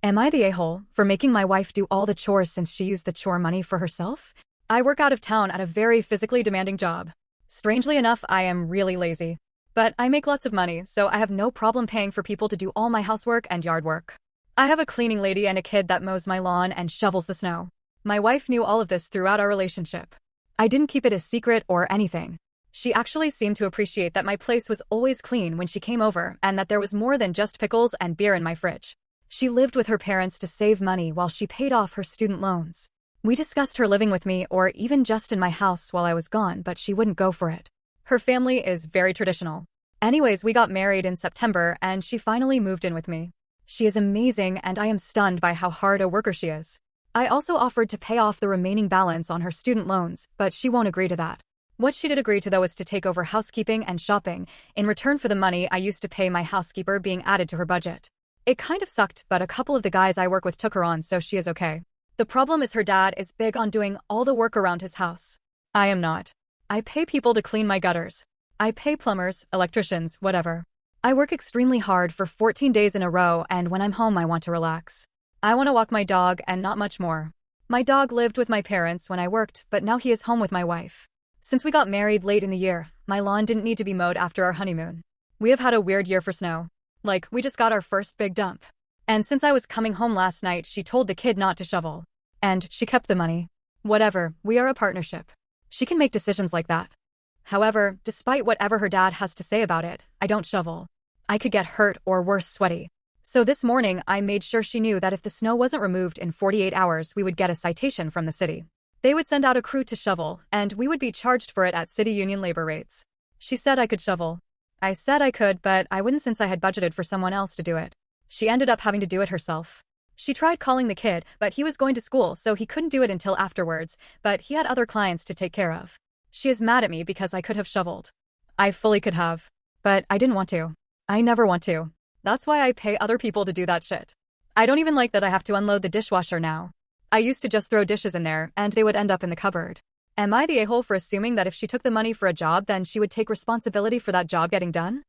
Am I the a-hole for making my wife do all the chores since she used the chore money for herself? I work out of town at a very physically demanding job. Strangely enough, I am really lazy. But I make lots of money, so I have no problem paying for people to do all my housework and yard work. I have a cleaning lady and a kid that mows my lawn and shovels the snow. My wife knew all of this throughout our relationship. I didn't keep it a secret or anything. She actually seemed to appreciate that my place was always clean when she came over and that there was more than just pickles and beer in my fridge. She lived with her parents to save money while she paid off her student loans. We discussed her living with me or even just in my house while I was gone, but she wouldn't go for it. Her family is very traditional. Anyways, we got married in September and she finally moved in with me. She is amazing and I am stunned by how hard a worker she is. I also offered to pay off the remaining balance on her student loans, but she won't agree to that. What she did agree to though is to take over housekeeping and shopping in return for the money I used to pay my housekeeper being added to her budget. It kind of sucked, but a couple of the guys I work with took her on, so she is okay. The problem is her dad is big on doing all the work around his house. I am not. I pay people to clean my gutters. I pay plumbers, electricians, whatever. I work extremely hard for 14 days in a row, and when I'm home I want to relax. I want to walk my dog and not much more. My dog lived with my parents when I worked, but now he is home with my wife. Since we got married late in the year, my lawn didn't need to be mowed after our honeymoon. We have had a weird year for snow. Like, we just got our first big dump. And since I was coming home last night, she told the kid not to shovel. And she kept the money. Whatever, we are a partnership. She can make decisions like that. However, despite whatever her dad has to say about it, I don't shovel. I could get hurt or worse, sweaty. So this morning, I made sure she knew that if the snow wasn't removed in 48 hours, we would get a citation from the city. They would send out a crew to shovel, and we would be charged for it at city union labor rates. She said I could shovel. I said I could, but I wouldn't since I had budgeted for someone else to do it. She ended up having to do it herself. She tried calling the kid, but he was going to school, so he couldn't do it until afterwards, but he had other clients to take care of. She is mad at me because I could have shoveled. I fully could have. But I didn't want to. I never want to. That's why I pay other people to do that shit. I don't even like that I have to unload the dishwasher now. I used to just throw dishes in there, and they would end up in the cupboard. Am I the a-hole for assuming that if she took the money for a job, then she would take responsibility for that job getting done?